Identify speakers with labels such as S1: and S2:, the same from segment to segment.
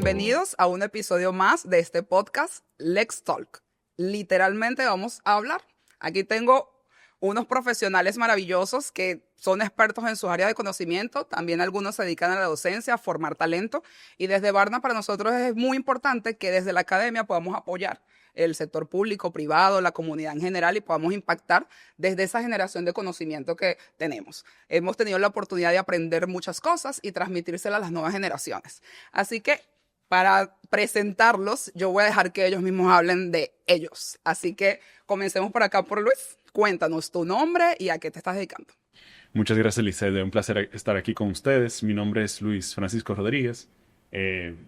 S1: Bienvenidos a un episodio más de este podcast, Let's Talk. Literalmente vamos a hablar. Aquí tengo unos profesionales maravillosos que son expertos en sus áreas de conocimiento. También algunos se dedican a la docencia, a formar talento. Y desde Barna para nosotros es muy importante que desde la academia podamos apoyar el sector público, privado, la comunidad en general y podamos impactar desde esa generación de conocimiento que tenemos. Hemos tenido la oportunidad de aprender muchas cosas y transmitírselas a las nuevas generaciones. Así que para presentarlos, yo voy a dejar que ellos mismos hablen de ellos. Así que comencemos por acá por Luis. Cuéntanos tu nombre y a qué te estás dedicando.
S2: Muchas gracias, Lisette. Un placer estar aquí con ustedes. Mi nombre es Luis Francisco Rodríguez.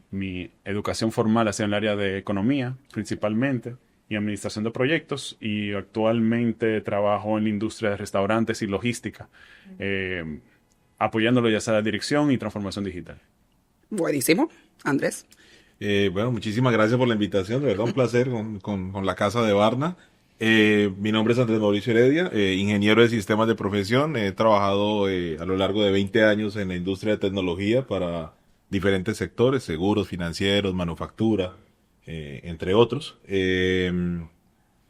S2: Mi educación formal ha sido en el área de economía, principalmente, y administración de proyectos, y actualmente trabajo en la industria de restaurantes y logística, apoyándolo ya sea la dirección y transformación digital.
S1: Buenísimo. Andrés.
S3: Bueno, muchísimas gracias por la invitación, de verdad un placer con la Casa de Barna. Mi nombre es Andrés Mauricio Heredia, ingeniero de sistemas de profesión. He trabajado a lo largo de 20 años en la industria de tecnología para diferentes sectores, seguros, financieros, manufactura, entre otros. ¿Qué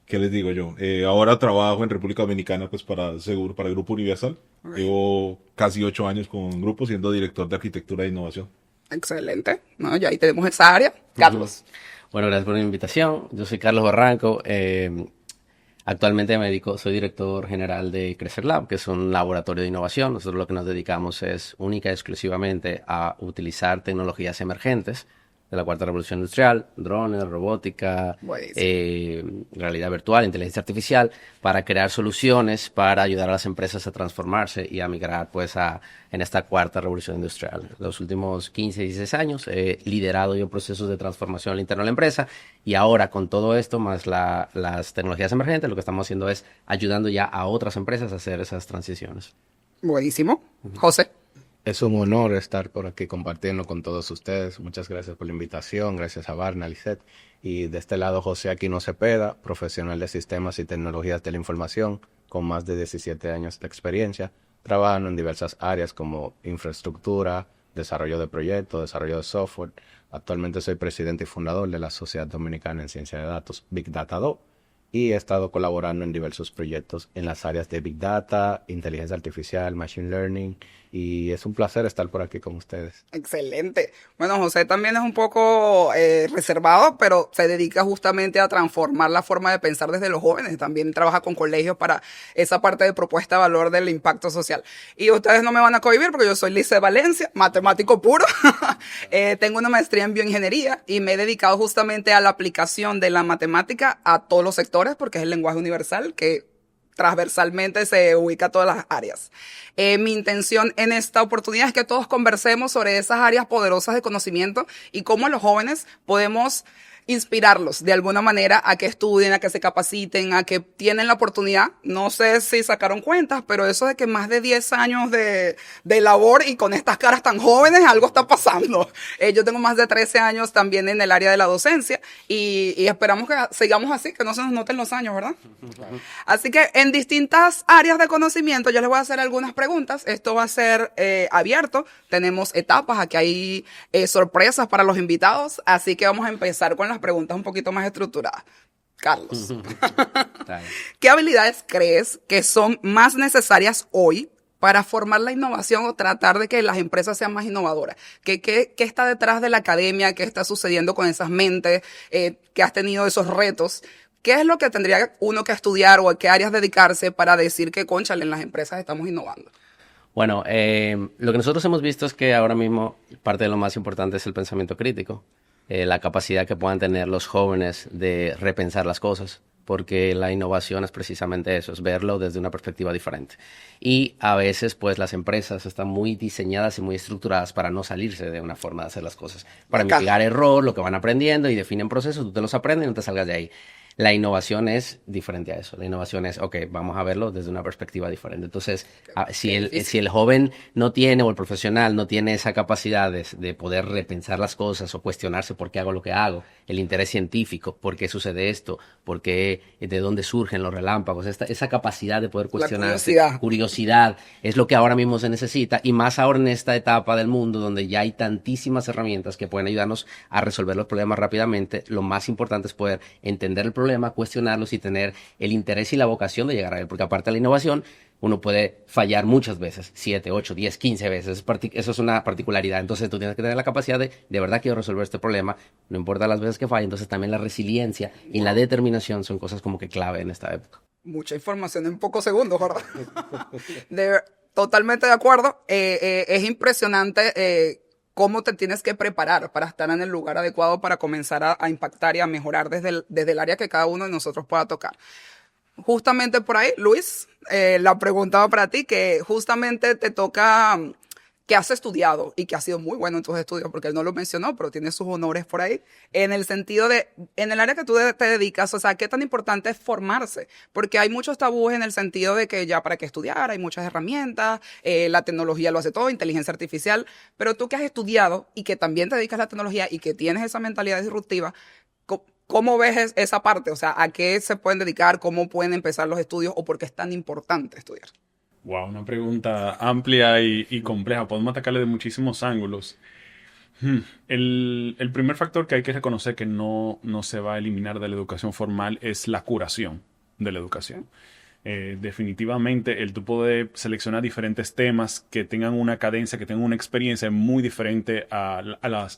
S3: les digo yo? Ahora trabajo en República Dominicana pues para el Grupo Universal. Llevo casi 8 años con un grupo siendo director de arquitectura e innovación.
S1: Excelente. No, ya ahí tenemos esa área. Carlos.
S4: Bueno, gracias por la invitación. Yo soy Carlos Barranco. Actualmente soy director general de Crecer Lab, que es un laboratorio de innovación. Nosotros lo que nos dedicamos es única y exclusivamente a utilizar tecnologías emergentes de la cuarta revolución industrial, drones, robótica, realidad virtual, inteligencia artificial, para crear soluciones para ayudar a las empresas a transformarse y a migrar pues en esta cuarta revolución industrial. Los últimos 15, 16 años he liderado yo procesos de transformación al interno de la empresa y ahora con todo esto más las tecnologías emergentes lo que estamos haciendo es ayudando ya a otras empresas a hacer esas transiciones.
S1: Buenísimo. José.
S5: Es un honor estar por aquí compartiendo con todos ustedes. Muchas gracias por la invitación. Gracias a Barna, Lisette. Y de este lado, José Aquino Cepeda, profesional de sistemas y tecnologías de la información, con más de 17 años de experiencia, trabajando en diversas áreas como infraestructura, desarrollo de proyectos, desarrollo de software. Actualmente soy presidente y fundador de la Sociedad Dominicana en Ciencia de Datos, Big Data Do, y he estado colaborando en diversos proyectos en las áreas de Big Data, inteligencia artificial, Machine Learning, y es un placer estar por aquí con ustedes.
S1: Excelente. Bueno, José también es un poco reservado, pero se dedica justamente a transformar la forma de pensar desde los jóvenes. También trabaja con colegios para esa parte de propuesta de valor del impacto social. Y ustedes no me van a cohibir porque yo soy Lice Valencia, matemático puro. Tengo una maestría en bioingeniería y me he dedicado justamente a la aplicación de la matemática a todos los sectores porque es el lenguaje universal que transversalmente se ubica a todas las áreas. Mi intención en esta oportunidad es que todos conversemos sobre esas áreas poderosas de conocimiento y cómo los jóvenes podemos inspirarlos de alguna manera a que estudien, a que se capaciten, a que tienen la oportunidad. No sé si sacaron cuentas, pero eso de que más de 10 años de labor y con estas caras tan jóvenes, algo está pasando. Yo tengo más de 13 años también en el área de la docencia y esperamos que sigamos así, que no se nos noten los años, ¿verdad? Así que en distintas áreas de conocimiento yo les voy a hacer algunas preguntas. Esto va a ser abierto. Tenemos etapas, aquí hay sorpresas para los invitados, así que vamos a empezar con las preguntas un poquito más estructuradas. Carlos, ¿qué habilidades crees que son más necesarias hoy para formar la innovación o tratar de que las empresas sean más innovadoras? ¿Qué está detrás de la academia? ¿Qué está sucediendo con esas mentes que has tenido esos retos? ¿Qué es lo que tendría uno que estudiar o a qué áreas dedicarse para decir que, cónchale, en las empresas estamos innovando?
S4: Bueno, lo que nosotros hemos visto es que ahora mismo parte de lo más importante es el pensamiento crítico. La capacidad que puedan tener los jóvenes de repensar las cosas, porque la innovación es precisamente eso, es verlo desde una perspectiva diferente. Y a veces, pues, las empresas están muy diseñadas y muy estructuradas para no salirse de una forma de hacer las cosas, para mitigar error, lo que van aprendiendo y definen procesos, tú te los aprendes y no te salgas de ahí. La innovación es diferente a eso. La innovación es, ok, vamos a verlo desde una perspectiva diferente. Entonces, si el joven no tiene, o el profesional no tiene esa capacidad de poder repensar las cosas o cuestionarse por qué hago lo que hago, el interés científico, por qué sucede esto, por qué, de dónde surgen los relámpagos, esa capacidad de poder cuestionarse, curiosidad, es lo que ahora mismo se necesita, y más ahora en esta etapa del mundo donde ya hay tantísimas herramientas que pueden ayudarnos a resolver los problemas rápidamente. Lo más importante es poder entender el problema, cuestionarlos y tener el interés y la vocación de llegar a él, porque aparte de la innovación, uno puede fallar muchas veces, 7, 8, 10, 15 veces, eso es una particularidad. Entonces tú tienes que tener la capacidad de verdad quiero resolver este problema, no importa las veces que falle. Entonces también la resiliencia y la determinación son cosas como que clave en esta época.
S1: Mucha información en pocos segundos, ¿verdad? Totalmente de acuerdo. Es impresionante cómo te tienes que preparar para estar en el lugar adecuado para comenzar a impactar y a mejorar desde el área que cada uno de nosotros pueda tocar. Justamente por ahí, Luis, la pregunta va para ti, que justamente te toca, que has estudiado y que has sido muy bueno en tus estudios, porque él no lo mencionó, pero tiene sus honores por ahí, en el sentido de, en el área que tú te dedicas, o sea, qué tan importante es formarse, porque hay muchos tabúes en el sentido de que ya para qué estudiar, hay muchas herramientas, la tecnología lo hace todo, inteligencia artificial, pero tú que has estudiado y que también te dedicas a la tecnología y que tienes esa mentalidad disruptiva, ¿cómo ves esa parte? O sea, ¿a qué se pueden dedicar? ¿Cómo pueden empezar los estudios? ¿O por qué es tan importante estudiar?
S2: Wow, una pregunta amplia y compleja. Podemos atacarle de muchísimos ángulos. El primer factor que hay que reconocer que no se va a eliminar de la educación formal es la curación de la educación. Definitivamente el tú poder seleccionar diferentes temas que tengan una cadencia, que tengan una experiencia muy diferente a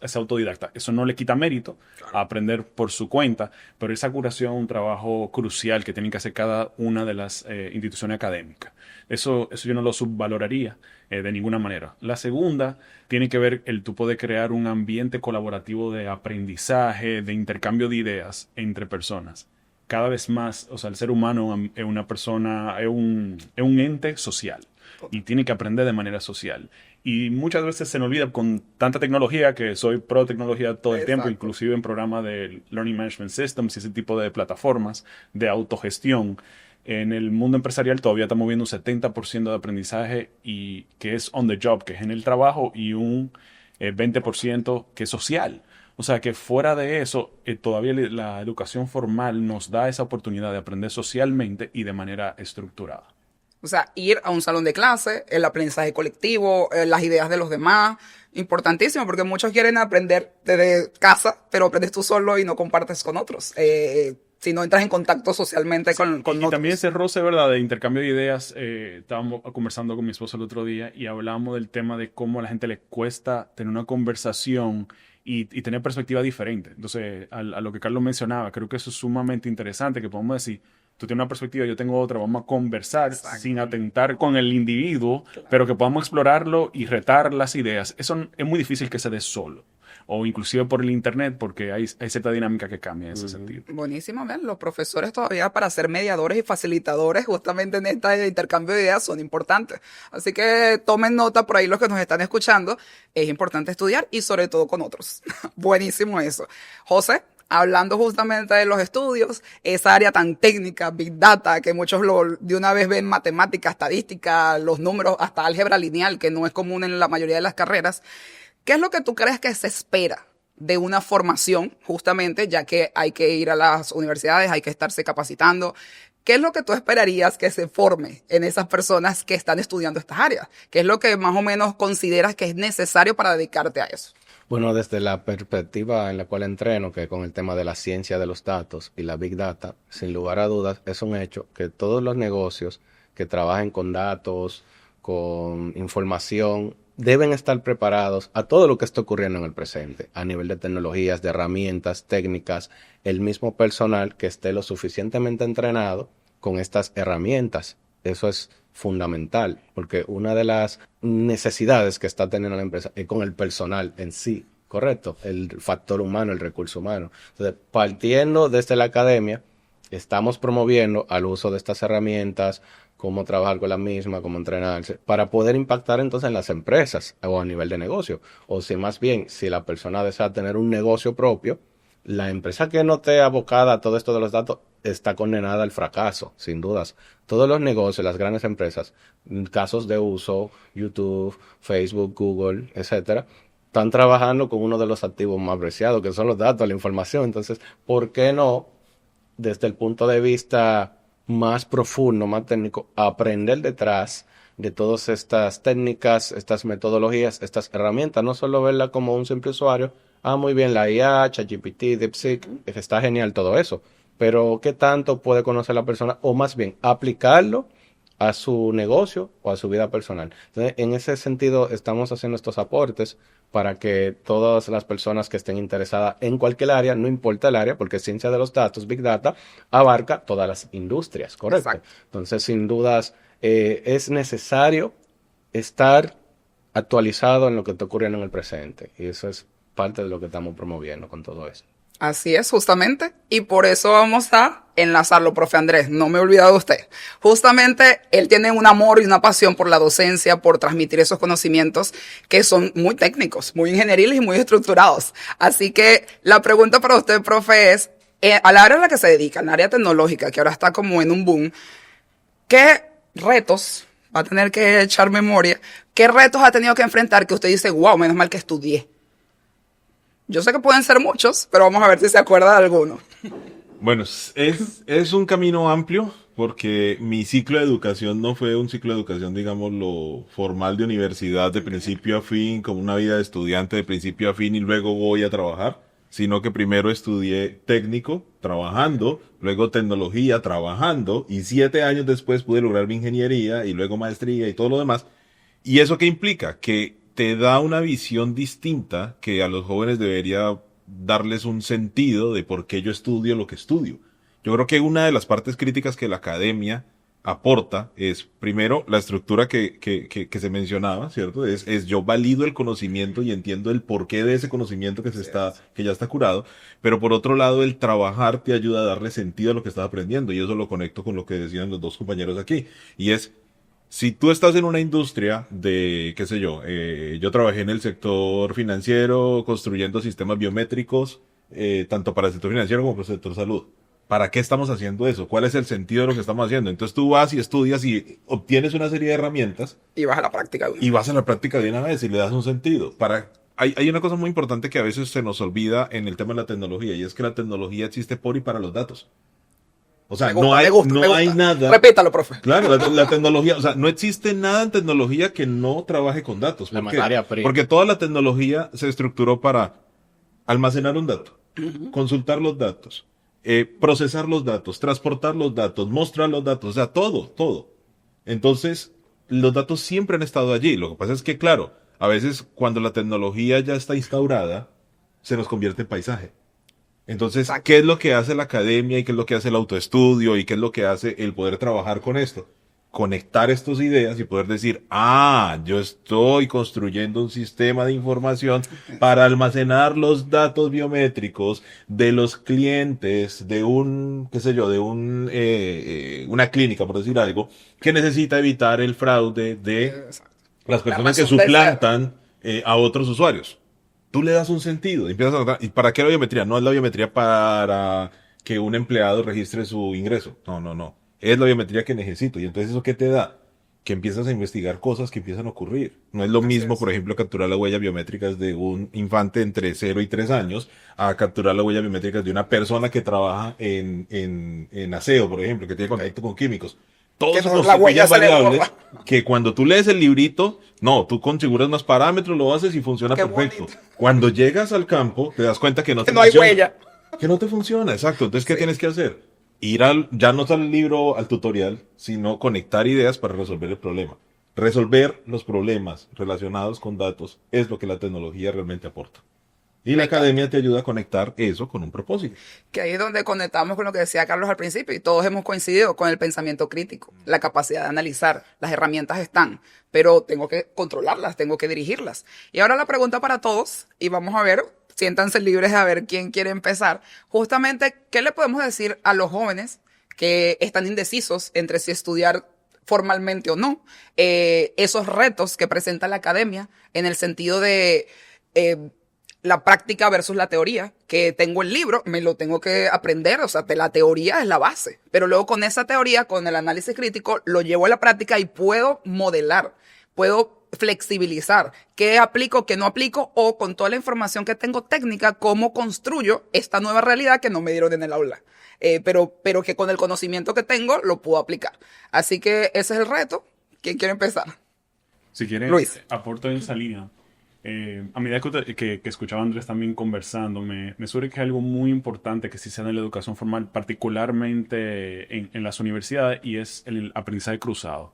S2: ese autodidacta. Eso no le quita mérito a aprender por su cuenta, pero esa curación es un trabajo crucial que tienen que hacer cada una de las instituciones académicas. Eso yo no lo subvaloraría de ninguna manera. La segunda tiene que ver el tú poder crear un ambiente colaborativo de aprendizaje, de intercambio de ideas entre personas. Cada vez más, o sea, el ser humano es una persona, es un ente social y tiene que aprender de manera social. Y muchas veces se nos olvida con tanta tecnología, que soy pro tecnología todo el tiempo, inclusive en programas de Learning Management Systems y ese tipo de plataformas de autogestión. En el mundo empresarial todavía estamos viendo un 70% de aprendizaje y que es on the job, que es en el trabajo, y un 20% que es social. O sea que fuera de eso, todavía la educación formal nos da esa oportunidad de aprender socialmente y de manera estructurada.
S1: O sea, ir a un salón de clase, el aprendizaje colectivo, las ideas de los demás, importantísimo, porque muchos quieren aprender desde casa, pero aprendes tú solo y no compartes con otros. Si no entras en contacto socialmente con otros.
S2: Y también ese roce, ¿verdad?, de intercambio de ideas. Estábamos conversando con mi esposo el otro día y hablábamos del tema de cómo a la gente le cuesta tener una conversación y tener perspectiva diferente. Entonces, a lo que Carlos mencionaba, creo que eso es sumamente interesante, que podemos decir, tú tienes una perspectiva, yo tengo otra, vamos a conversar sin atentar con el individuo, pero que podamos explorarlo y retar las ideas. Eso es muy difícil que se dé solo, o inclusive por el internet, porque hay cierta dinámica que cambia en ese sentido.
S1: Buenísimo, ¿ven? Los profesores todavía para ser mediadores y facilitadores justamente en este intercambio de ideas son importantes. Así que tomen nota por ahí los que nos están escuchando. Es importante estudiar y sobre todo con otros. Buenísimo eso. José, hablando justamente de los estudios, esa área tan técnica, Big Data, que muchos de una vez ven matemática, estadística, los números, hasta álgebra lineal, que no es común en la mayoría de las carreras. ¿Qué es lo que tú crees que se espera de una formación, justamente, ya que hay que ir a las universidades, hay que estarse capacitando? ¿Qué es lo que tú esperarías que se forme en esas personas que están estudiando estas áreas? ¿Qué es lo que más o menos consideras que es necesario para dedicarte a eso?
S5: Bueno, desde la perspectiva en la cual entreno, que con el tema de la ciencia de los datos y la Big Data, sin lugar a dudas, es un hecho que todos los negocios que trabajen con datos, con información, deben estar preparados a todo lo que está ocurriendo en el presente, a nivel de tecnologías, de herramientas, técnicas, el mismo personal que esté lo suficientemente entrenado con estas herramientas. Eso es fundamental, porque una de las necesidades que está teniendo la empresa es con el personal en sí, ¿correcto? El factor humano, el recurso humano. Entonces, partiendo desde la academia, estamos promoviendo al uso de estas herramientas, cómo trabajar con la misma, cómo entrenarse, para poder impactar entonces en las empresas o a nivel de negocio. O si más bien, si la persona desea tener un negocio propio, la empresa que no esté abocada a todo esto de los datos está condenada al fracaso, sin dudas. Todos los negocios, las grandes empresas, casos de uso, YouTube, Facebook, Google, etcétera, están trabajando con uno de los activos más preciados, que son los datos, la información. Entonces, ¿por qué no, desde el punto de vista más profundo, más técnico, aprender detrás de todas estas técnicas, estas metodologías, estas herramientas? No solo verla como un simple usuario. Muy bien, la IA, ChatGPT, DeepSeek, está genial todo eso. Pero, ¿qué tanto puede conocer la persona? O más bien, aplicarlo a su negocio o a su vida personal. Entonces, en ese sentido, estamos haciendo estos aportes para que todas las personas que estén interesadas en cualquier área, no importa el área, porque ciencia de los datos, Big Data, abarca todas las industrias, ¿correcto?
S1: Exacto.
S5: Entonces, sin dudas, es necesario estar actualizado en lo que está ocurriendo en el presente. Y eso es parte de lo que estamos promoviendo con todo eso.
S1: Así es, justamente. Y por eso vamos a enlazarlo, profe Andrés. No me he olvidado de usted. Justamente, él tiene un amor y una pasión por la docencia, por transmitir esos conocimientos que son muy técnicos, muy ingenieriles y muy estructurados. Así que la pregunta para usted, profe, es, al área a la que se dedica, al área tecnológica, que ahora está como en un boom, ¿qué retos va a tener que echar memoria? ¿Qué retos ha tenido que enfrentar que usted dice, wow, menos mal que estudié? Yo sé que pueden ser muchos, pero vamos a ver si se acuerda de alguno.
S3: Bueno, es un camino amplio porque mi ciclo de educación no fue un ciclo de educación, digámoslo, formal de universidad de principio a fin, como una vida de estudiante de principio a fin y luego voy a trabajar, sino que primero estudié técnico, trabajando, luego tecnología, trabajando, y 7 años después pude lograr mi ingeniería y luego maestría y todo lo demás. ¿Y eso qué implica? Que te da una visión distinta que a los jóvenes debería darles un sentido de por qué yo estudio lo que estudio. Yo creo que una de las partes críticas que la academia aporta es, primero, la estructura que se mencionaba, ¿cierto? Es yo valido el conocimiento y entiendo el porqué de ese conocimiento que ya está curado, pero por otro lado, el trabajar te ayuda a darle sentido a lo que estás aprendiendo, y eso lo conecto con lo que decían los dos compañeros aquí, y es, si tú estás en una industria de, qué sé yo, yo trabajé en el sector financiero construyendo sistemas biométricos, tanto para el sector financiero como para el sector salud. ¿Para qué estamos haciendo eso? ¿Cuál es el sentido de lo que estamos haciendo? Entonces tú vas y estudias y obtienes una serie de herramientas
S1: Y vas a la práctica.
S3: y vas a la práctica de una vez y le das un sentido. Hay una cosa muy importante que a veces se nos olvida en el tema de la tecnología, y es que la tecnología existe por y para los datos. O sea, no hay nada.
S1: Repítalo, profe.
S3: Claro, la tecnología, o sea, no existe nada en tecnología que no trabaje con datos.
S5: La
S3: ¿Por qué?
S5: materia prima.
S3: Porque toda la tecnología se estructuró para almacenar un dato, consultar los datos, procesar los datos, transportar los datos, mostrar los datos, o sea, todo. Entonces, los datos siempre han estado allí. Lo que pasa es que, claro, a veces cuando la tecnología ya está instaurada, se nos convierte en paisaje. Entonces,
S1: Exacto.
S3: ¿qué es lo que hace la academia y qué es lo que hace el autoestudio y qué es lo que hace el poder trabajar con esto? Conectar estas ideas y poder decir, yo estoy construyendo un sistema de información para almacenar los datos biométricos de los clientes de un, qué sé yo, de una clínica, por decir algo, que necesita evitar el fraude de
S1: Exacto.
S3: las personas
S1: La
S3: que
S1: razón de ser.
S3: suplantan a otros usuarios. Tú le das un sentido, empiezas a notar, ¿y para qué la biometría? No es la biometría para que un empleado registre su ingreso. No. Es la biometría que necesito. Y entonces, ¿eso qué te da? Que empiezas a investigar cosas que empiezan a ocurrir. No es lo mismo, por ejemplo, capturar las huellas biométricas de un infante entre 0 y 3 años a capturar las huellas biométricas de una persona que trabaja en aseo, por ejemplo, que tiene contacto con químicos. Todos
S1: Que
S3: esos
S1: la huella
S3: pequeñas
S1: se le
S3: variables
S1: borra.
S3: que cuando tú lees el librito, tú configuras más parámetros, lo haces y funciona
S1: Qué
S3: perfecto.
S1: bonito.
S3: Cuando llegas al campo, te das cuenta que no
S1: Que
S3: te
S1: no hay
S3: funciona.
S1: huella.
S3: Que no te funciona, exacto. Entonces, ¿qué
S1: Sí.
S3: tienes que hacer? Ya no al libro, al tutorial, sino conectar ideas para resolver el problema. Resolver los problemas relacionados con datos es lo que la tecnología realmente aporta. Y la academia te ayuda a conectar eso con un propósito.
S1: Que ahí es donde conectamos con lo que decía Carlos al principio, y todos hemos coincidido con el pensamiento crítico, la capacidad de analizar. Las herramientas están, pero tengo que controlarlas, tengo que dirigirlas. Y ahora la pregunta para todos, y vamos a ver, siéntanse libres a ver quién quiere empezar. Justamente, ¿qué le podemos decir a los jóvenes que están indecisos entre si estudiar formalmente o no? Esos retos que presenta la academia en el sentido de la práctica versus la teoría, que tengo el libro, me lo tengo que aprender, o sea, la teoría es la base, pero luego con esa teoría, con el análisis crítico, lo llevo a la práctica y puedo modelar, puedo flexibilizar qué aplico, qué no aplico, o con toda la información que tengo técnica, cómo construyo esta nueva realidad que no me dieron en el aula. Pero que con el conocimiento que tengo lo puedo aplicar. Así que ese es el reto. ¿Quién quiere empezar?
S2: Si quieres,
S1: Luis.
S2: aporto en esa línea. A medida que escuchaba a Andrés también conversando, me surge que hay algo muy importante que sí se da en la educación formal, particularmente en las universidades, y es el aprendizaje cruzado.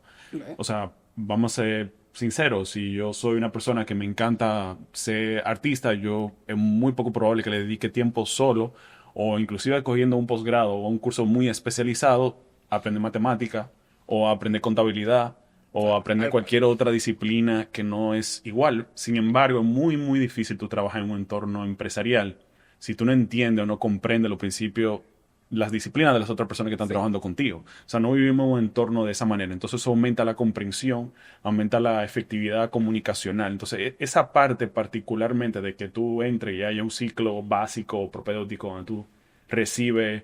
S2: O sea, vamos a ser sinceros, si yo soy una persona que me encanta ser artista, yo es muy poco probable que le dedique tiempo solo, o inclusive cogiendo un posgrado o un curso muy especializado, a aprender matemática, o a aprender contabilidad, o aprender cualquier otra disciplina que no es igual. Sin embargo, es muy, muy difícil tú trabajar en un entorno empresarial si tú no entiendes o no comprendes los principios, las disciplinas de las otras personas que están trabajando contigo. O sea, no vivimos en un entorno de esa manera. Entonces eso aumenta la comprensión, aumenta la efectividad comunicacional. Entonces esa parte particularmente de que tú entres y haya un ciclo básico o propedéutico donde tú recibes,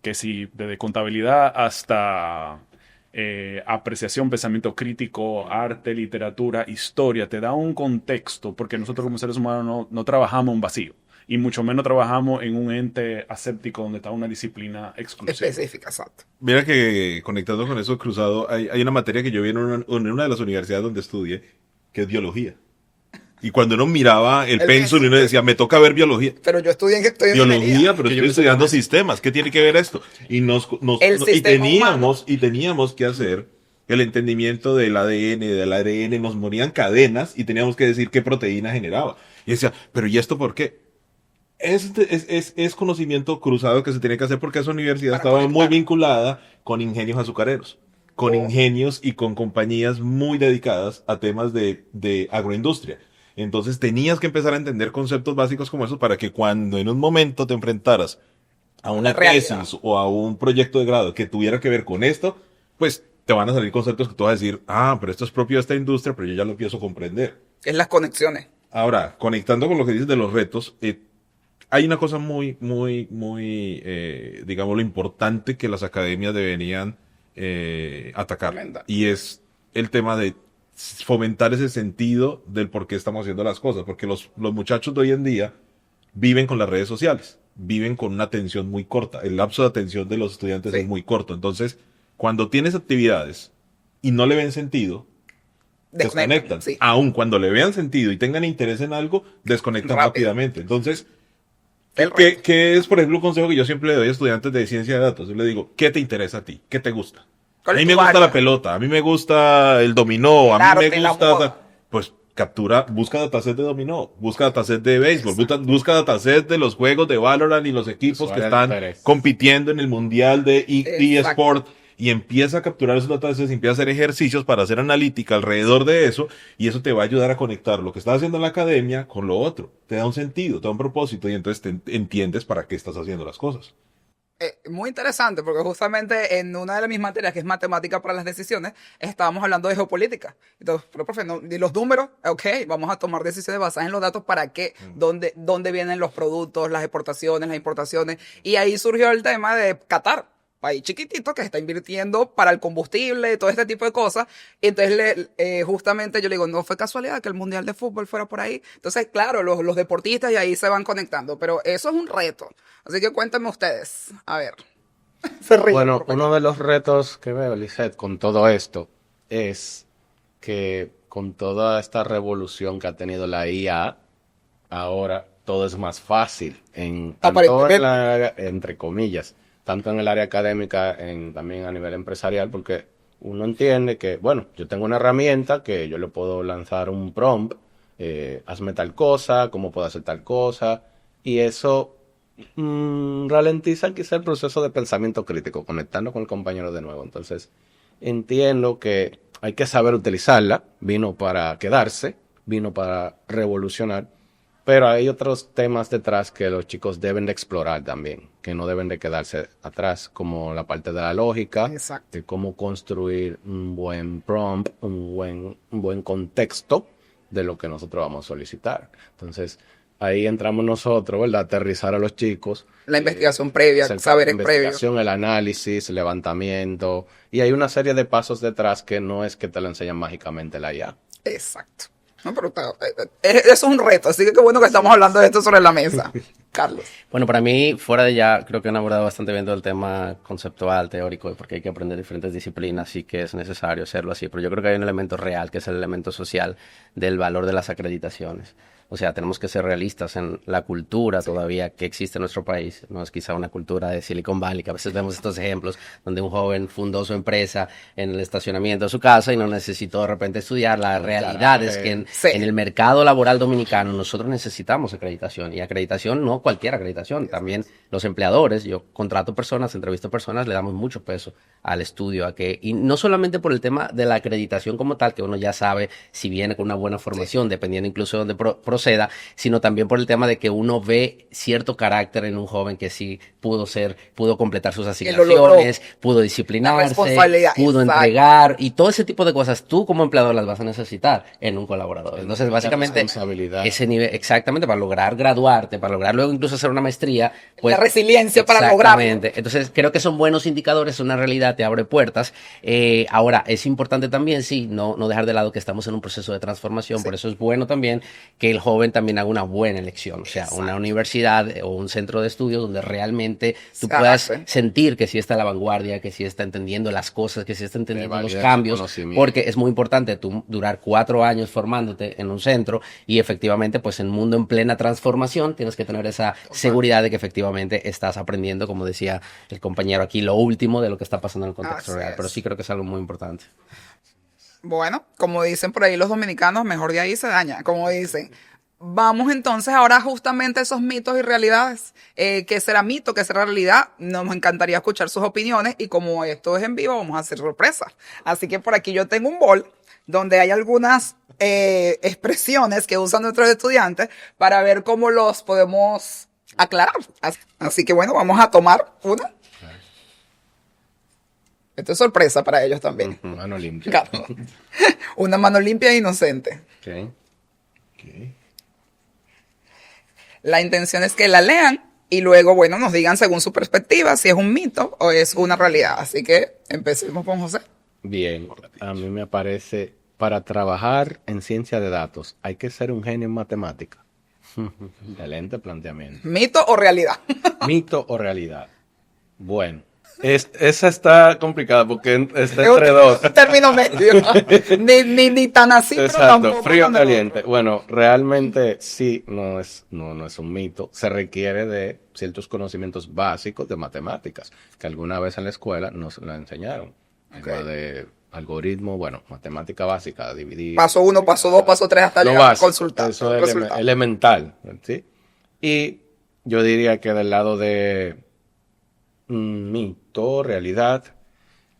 S2: que si desde contabilidad hasta apreciación, pensamiento crítico, arte, literatura, historia, te da un contexto, porque nosotros como seres humanos no trabajamos en vacío, y mucho menos trabajamos en un ente aséptico donde está una disciplina exclusiva.
S1: Específica, exacto.
S3: Mira que conectando con eso cruzado, hay una materia que yo vi en una de las universidades donde estudié, que es biología. Y cuando uno miraba el pensum, uno decía, me toca ver biología.
S1: Pero yo estudié en
S3: biología, pero estoy estudiando sistemas. ¿Qué tiene que ver esto? Y teníamos que hacer el entendimiento del ADN, nos morían cadenas y teníamos que decir qué proteína generaba. Y decía, pero ¿y esto por qué? Es conocimiento cruzado que se tiene que hacer porque esa universidad estaba muy vinculada con ingenios azucareros, con ingenios y con compañías muy dedicadas a temas de agroindustria. Entonces tenías que empezar a entender conceptos básicos como esos para que cuando en un momento te enfrentaras a una tesis o a un proyecto de grado que tuviera que ver con esto, pues te van a salir conceptos que tú vas a decir, pero esto es propio de esta industria, pero yo ya lo empiezo a comprender.
S1: Es las conexiones.
S3: Ahora, conectando con lo que dices de los retos, hay una cosa digámoslo, importante que las academias deberían atacar.
S1: Tremenda.
S3: Y es el tema de fomentar ese sentido del por qué estamos haciendo las cosas. Porque los muchachos de hoy en día viven con las redes sociales, viven con una atención muy corta. El lapso de atención de los estudiantes es muy corto. Entonces, cuando tienes actividades y no le ven sentido, desconectan.
S1: Sí.
S3: Aun cuando le vean sentido y tengan interés en algo, desconectan rápidamente. Entonces, ¿qué es, por ejemplo, un consejo que yo siempre le doy a estudiantes de ciencia de datos? Yo le digo, ¿qué te interesa a ti? ¿Qué te gusta? A mí me gusta la pelota, a mí me gusta el dominó, a mí me gusta... Pues busca dataset de dominó, busca dataset de béisbol, busca dataset de los juegos de Valorant y los equipos que están compitiendo en el mundial de eSport. Y empieza a capturar esos datasets, empieza a hacer ejercicios para hacer analítica alrededor de eso, y eso te va a ayudar a conectar lo que estás haciendo en la academia con lo otro. Te da un sentido, te da un propósito, y entonces entiendes para qué estás haciendo las cosas.
S1: Muy interesante, porque justamente en una de mis materias, que es matemática para las decisiones, estábamos hablando de geopolítica. Entonces, pero profe, y los números, vamos a tomar decisiones basadas en los datos para qué, dónde vienen los productos, las exportaciones, las importaciones. Y ahí surgió el tema de Qatar, país chiquitito que está invirtiendo para el combustible, todo este tipo de cosas. Y entonces, justamente yo le digo, no fue casualidad que el Mundial de Fútbol fuera por ahí. Entonces, claro, los deportistas y ahí se van conectando, pero eso es un reto. Así que cuéntame ustedes, a ver.
S5: Bueno, uno de los retos que veo, Lisette, con todo esto, es que con toda esta revolución que ha tenido la IA, ahora todo es más fácil, entre comillas, tanto en el área académica, también a nivel empresarial, porque uno entiende que, bueno, yo tengo una herramienta que yo le puedo lanzar un prompt, hazme tal cosa, cómo puedo hacer tal cosa, y eso ralentiza quizá el proceso de pensamiento crítico, conectando con el compañero de nuevo. Entonces, entiendo que hay que saber utilizarla, vino para quedarse, vino para revolucionar, pero hay otros temas detrás que los chicos deben de explorar también, que no deben de quedarse atrás, como la parte de la lógica, de cómo construir un buen prompt, un buen contexto de lo que nosotros vamos a solicitar. Entonces, ahí entramos nosotros, ¿verdad? Aterrizar a los chicos.
S1: La investigación previa,
S5: Hacer
S1: saberes previos.
S5: investigación, el análisis, levantamiento. Y hay una serie de pasos detrás que no es que te lo enseñan mágicamente la IA.
S1: Exacto. No, pero eso es un reto, así que qué bueno que estamos hablando de esto sobre la mesa. Carlos.
S4: Bueno, para mí, fuera de ya, creo que han abordado bastante bien todo el tema conceptual, teórico, porque hay que aprender diferentes disciplinas y que es necesario hacerlo así. Pero yo creo que hay un elemento real, que es el elemento social del valor de las acreditaciones. O sea, tenemos que ser realistas en la cultura todavía que existe en nuestro país. No es quizá una cultura de Silicon Valley, que a veces vemos estos ejemplos donde un joven fundó su empresa en el estacionamiento de su casa y no necesitó de repente estudiar. La realidad es que en el mercado laboral dominicano nosotros necesitamos acreditación. Y acreditación, no cualquier acreditación. También los empleadores, yo contrato personas, entrevisto personas, le damos mucho peso al estudio. Y no solamente por el tema de la acreditación como tal, que uno ya sabe si viene con una buena formación, dependiendo incluso de dónde proceda, sino también por el tema de que uno ve cierto carácter en un joven que sí pudo completar sus asignaciones, pudo disciplinarse, pudo entregar, y todo ese tipo de cosas tú como empleador las vas a necesitar en un colaborador. Entonces, básicamente, ese nivel, exactamente, para lograr graduarte, para lograr luego incluso hacer una maestría, pues,
S1: la resiliencia para lograrlo.
S4: Entonces, creo que son buenos indicadores, una realidad te abre puertas. Ahora, es importante también, sí, no dejar de lado que estamos en un proceso de transformación, por eso es bueno también que el joven también haga una buena elección, o sea, una universidad o un centro de estudios donde realmente tú puedas sentir que sí está a la vanguardia, que sí está entendiendo las cosas, que sí está entendiendo los cambios, porque es muy importante tú durar 4 años formándote en un centro y efectivamente, pues en un mundo en plena transformación, tienes que tener esa seguridad de que efectivamente estás aprendiendo, como decía el compañero aquí, lo último de lo que está pasando en el contexto real, pero sí creo que es algo muy importante.
S1: Bueno, como dicen por ahí los dominicanos, mejor de ahí se daña, como dicen. Vamos entonces ahora justamente a esos mitos y realidades. ¿Qué será mito? ¿Qué será realidad? Nos encantaría escuchar sus opiniones y como esto es en vivo, vamos a hacer sorpresas. Así que por aquí yo tengo un bol donde hay algunas expresiones que usan nuestros estudiantes para ver cómo los podemos aclarar. Así que bueno, vamos a tomar una. Esto es sorpresa para ellos también.
S5: Mano limpia.
S1: Claro. Una mano limpia e inocente.
S5: Okay.
S1: La intención es que la lean y luego, bueno, nos digan según su perspectiva si es un mito o es una realidad. Así que empecemos con José.
S5: Bien, a mí me parece, para trabajar en ciencia de datos, hay que ser un genio en matemática. Excelente planteamiento.
S1: ¿Mito o realidad?
S5: ¿Mito o realidad? Bueno, esa está complicada porque está entre dos.
S1: Término medio. ni tan así,
S5: exacto,
S1: pero tampoco
S5: frío o caliente. Bueno, realmente sí, no es un mito. Se requiere de ciertos conocimientos básicos de matemáticas, que alguna vez en la escuela nos la enseñaron. Algo de algoritmo, bueno, matemática básica, dividir.
S1: Paso 1, paso 2, paso 3, hasta llegar a consultar.
S5: Eso es elemental, ¿sí? Y yo diría que del lado de mito, realidad,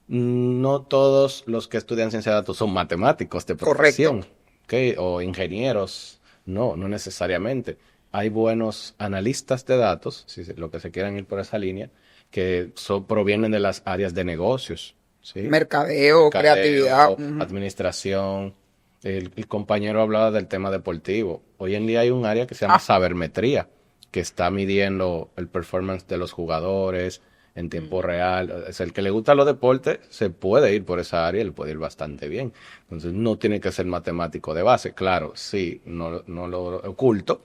S5: no todos los que estudian ciencia de datos son matemáticos de profesión, ¿okay? O ingenieros, no necesariamente. Hay buenos analistas de datos, si lo que se quieran ir por esa línea, que provienen de las áreas de negocios, ¿sí?
S1: Mercadeo, creatividad,
S5: administración. El compañero hablaba del tema deportivo. Hoy en día hay un área que se llama sabermetría, que está midiendo el performance de los jugadores en tiempo real. Es el que le gusta los deportes, se puede ir por esa área y le puede ir bastante bien. Entonces no tiene que ser matemático de base. Claro, sí, no lo oculto.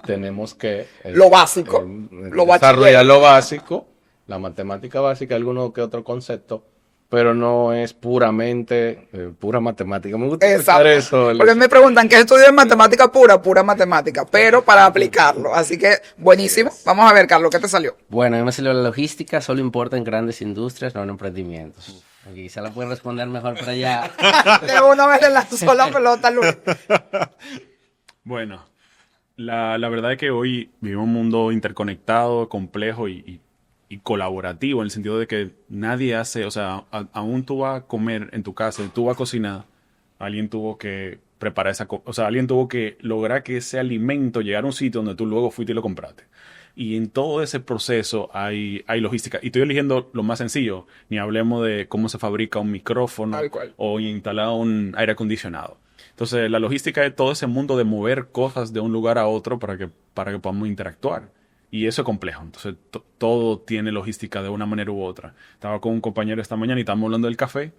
S5: Tenemos que
S1: lo básico,
S5: desarrollar lo básico, la matemática básica, alguno que otro concepto, pero no es puramente pura matemática. Me gusta escuchar eso.
S1: Porque me preguntan qué estudio en matemática pura matemática, pero para aplicarlo. Así que buenísimo. Vamos a ver, Carlos, ¿qué te salió?
S4: Bueno, a mí me salió la logística, solo importa en grandes industrias, no en emprendimientos. Aquí se la pueden responder mejor por allá.
S1: De una vez en la sola pelota, Luis.
S2: Bueno, la verdad es que hoy vivimos un mundo interconectado, complejo y colaborativo, en el sentido de que nadie hace, o sea, aún tú vas a comer en tu casa, tú vas a cocinar, alguien tuvo que preparar o sea, alguien tuvo que lograr que ese alimento llegara a un sitio donde tú luego fuiste y lo compraste. Y en todo ese proceso hay logística. Y estoy eligiendo lo más sencillo, ni hablemos de cómo se fabrica un micrófono o instalar un aire acondicionado. Entonces, la logística es todo ese mundo de mover cosas de un lugar a otro para que podamos interactuar. Y eso es complejo. Entonces, todo tiene logística de una manera u otra. Estaba con un compañero esta mañana y estábamos hablando del café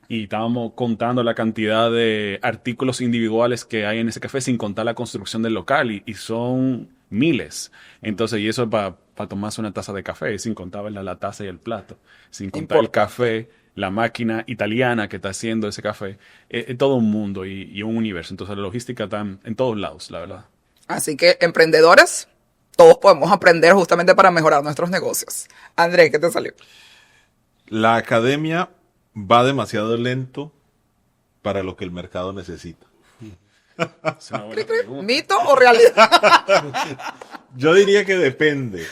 S2: y estábamos contando la cantidad de artículos individuales que hay en ese café sin contar la construcción del local y son miles. Entonces, y eso es para tomarse una taza de café, sin contar la taza y el plato, sin contar el café, la máquina italiana que está haciendo ese café. Es todo un mundo y un universo. Entonces, la logística está en todos lados, la verdad.
S1: Así que, emprendedores, todos podemos aprender justamente para mejorar nuestros negocios. Andrés, ¿qué te salió?
S3: La academia va demasiado lento para lo que el mercado necesita.
S2: Es una buena pregunta.
S1: ¿Mito o realidad?
S3: Yo diría que depende.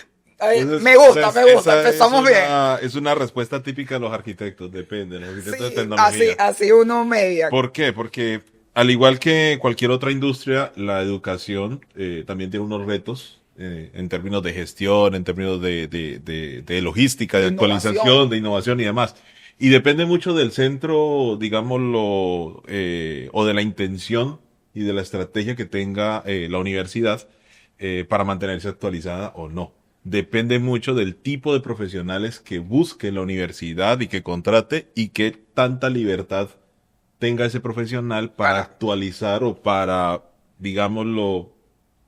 S1: Me gusta. Empezamos bien.
S3: Es una respuesta típica de los arquitectos. Depende. Los arquitectos de
S1: Sí,
S3: tecnología.
S1: así uno media.
S3: ¿Por qué? Porque al igual que cualquier otra industria, la educación también tiene unos retos en términos de gestión, en términos de logística, de
S1: Innovación.
S3: actualización, de innovación y demás. Y depende mucho del centro, digámoslo, o de la intención y de la estrategia que tenga la universidad para mantenerse actualizada o no. Depende mucho del tipo de profesionales que busque la universidad y que contrate y qué tanta libertad tenga ese profesional para actualizar o para, digámoslo,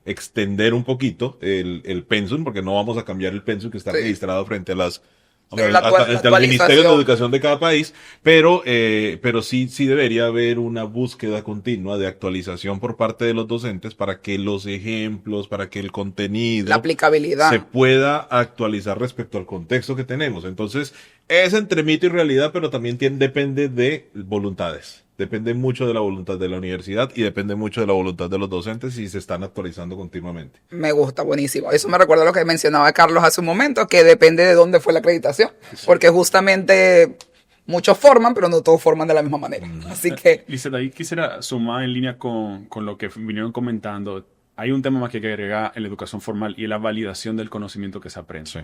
S3: extender un poquito el pensum, porque no vamos a cambiar el pensum que está registrado frente a las frente al Ministerio de Educación de cada país, pero sí debería haber una búsqueda continua de actualización por parte de los docentes para que los ejemplos, para que el contenido,
S1: La aplicabilidad.
S3: se pueda actualizar respecto al contexto que tenemos. Entonces, es entre mito y realidad, pero también depende de voluntades. Depende mucho de la voluntad de la universidad y depende mucho de la voluntad de los docentes y se están actualizando continuamente.
S1: Me gusta, buenísimo. Eso me recuerda a lo que mencionaba Carlos hace un momento, que depende de dónde fue la acreditación. Porque justamente muchos forman, pero no todos forman de la misma manera. Así que...
S2: Lizeth, ahí quisiera sumar en línea con lo que vinieron comentando. Hay un tema más que agregar en la educación formal y es la validación del conocimiento que se aprende.
S3: Sí.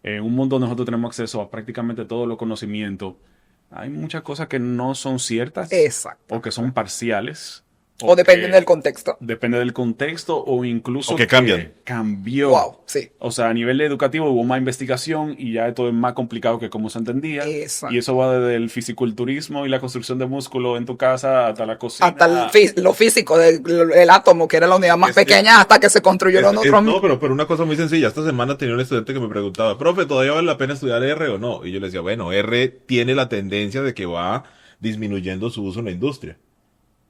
S2: En un mundo donde nosotros tenemos acceso a prácticamente todos los conocimientos, hay muchas cosas que no son ciertas.
S1: Exacto.
S2: O que son parciales.
S1: O dependen del contexto.
S2: Depende del contexto o incluso
S3: O que cambian.
S2: Cambió.
S1: Wow, sí.
S2: O sea, a nivel educativo hubo más investigación y ya esto es más complicado que como se entendía.
S1: Exacto.
S2: Y eso va desde el fisiculturismo y la construcción de músculo en tu casa hasta la cocina.
S1: Hasta lo físico del átomo, que era la unidad más pequeña, hasta que se construyeron otros.
S3: No, pero una cosa muy sencilla. Esta semana tenía un estudiante que me preguntaba, profe, ¿todavía vale la pena estudiar R o no? Y yo le decía, bueno, R tiene la tendencia de que va disminuyendo su uso en la industria.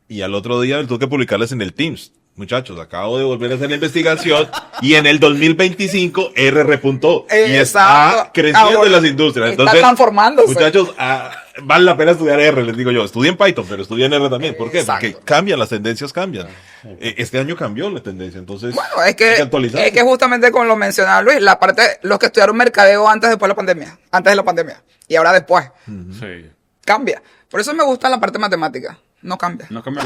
S3: Y al otro día tuve que publicarles en el Teams. Muchachos, acabo de volver a hacer la investigación y en el 2025 R repuntó y está creciendo
S1: ahora,
S3: en las industrias.
S1: Está
S3: Entonces,
S1: transformándose.
S3: muchachos, vale la pena estudiar R, les digo yo. Estudien Python, pero estudien R también. ¿Por qué?
S1: Exacto.
S3: Porque cambian, las tendencias cambian. Este año cambió la tendencia, entonces
S1: Bueno,
S3: hay que actualizarse.
S1: es que justamente como lo mencionaba Luis, la parte, los que estudiaron mercadeo antes de la pandemia y ahora después,
S2: Sí.
S1: cambia. Por eso me gusta la parte matemática. No cambia.
S2: No cambia.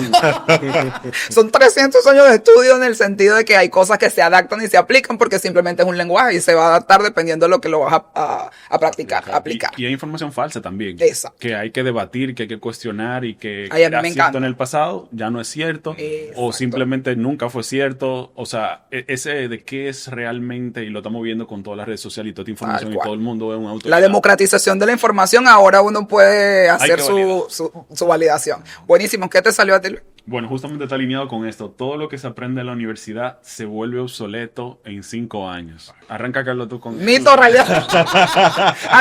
S1: Son 300 años de estudio en el sentido de que hay cosas que se adaptan y se aplican porque simplemente es un lenguaje y se va a adaptar dependiendo de lo que lo vas a practicar, a aplicar.
S2: Y hay información falsa también.
S1: Exacto.
S2: Que hay que debatir, que hay que cuestionar y que
S1: Ay, a mí
S2: era
S1: me
S2: cierto
S1: encanta.
S2: en el pasado, ya no es cierto.
S1: Exacto.
S2: O simplemente nunca fue cierto. O sea, ese de qué es realmente, y lo estamos viendo con todas las redes sociales y toda esta información y
S1: cual.
S2: todo el mundo es un auto.
S1: La democratización de la información, ahora uno puede hacer
S2: que validar.
S1: su validación. Buenísimo. ¿Qué te salió a ti, Luis?
S2: Bueno, justamente está alineado con esto. Todo lo que se aprende en la universidad se vuelve obsoleto en 5 años. Arranca, Carlos, tú con...
S1: Mito o realidad.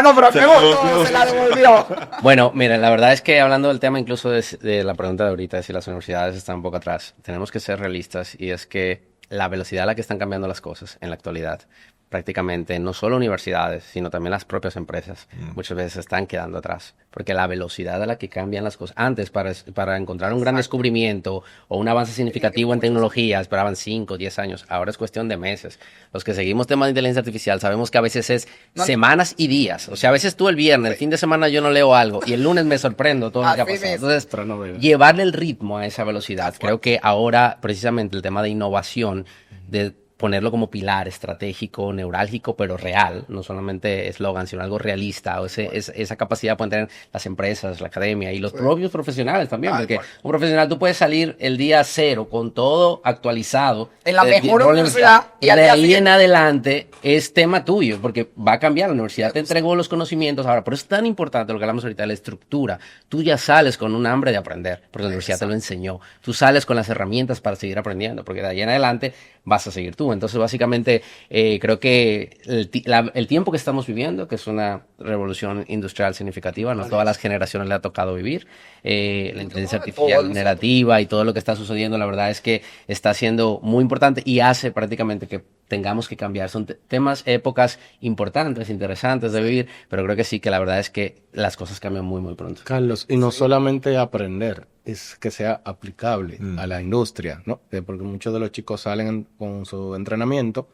S1: No, pero me gustó, se la devolvió.
S4: Bueno, miren, la verdad es que hablando del tema incluso de la pregunta de ahorita, de si las universidades están un poco atrás, tenemos que ser realistas y es que la velocidad a la que están cambiando las cosas en la actualidad, prácticamente no solo universidades, sino también las propias empresas, muchas veces están quedando atrás. Porque la velocidad a la que cambian las cosas, antes para encontrar un gran descubrimiento o un avance significativo en tecnología, esperaban 5, 10 años, ahora es cuestión de meses. Los que seguimos temas de inteligencia artificial sabemos que a veces es semanas y días. O sea, a veces tú el viernes, el fin de semana yo no leo algo y el lunes me sorprendo todo lo que ha
S1: Así
S4: pasado.
S1: mismo.
S4: Entonces, llevarle el ritmo a esa velocidad. Creo que ahora precisamente el tema de innovación, de ponerlo como pilar estratégico, neurálgico, pero real, no solamente eslogan, sino algo realista, o esa capacidad pueden tener las empresas, la academia y los propios profesionales también, porque un profesional tú puedes salir el día cero con todo actualizado.
S1: En la mejor universidad.
S4: Y de ahí en adelante es tema tuyo, porque va a cambiar, la universidad te entregó los conocimientos, ahora, por eso es tan importante lo que hablamos ahorita, la estructura. Tú ya sales con un hambre de aprender, porque la universidad te lo enseñó. Tú sales con las herramientas para seguir aprendiendo, porque de ahí en adelante vas a seguir tú. Entonces, básicamente, creo que el tiempo que estamos viviendo, que es una revolución industrial significativa, no todas las generaciones le ha tocado vivir, la inteligencia artificial generativa y todo lo que está sucediendo, la verdad es que está siendo muy importante y hace prácticamente que tengamos que cambiar. Son temas, épocas importantes, interesantes de vivir, pero creo que sí, que la verdad es que las cosas cambian muy, muy pronto.
S5: Carlos, y no solamente aprender, es que sea aplicable a la industria, ¿no? Porque muchos de los chicos salen con su entrenamiento,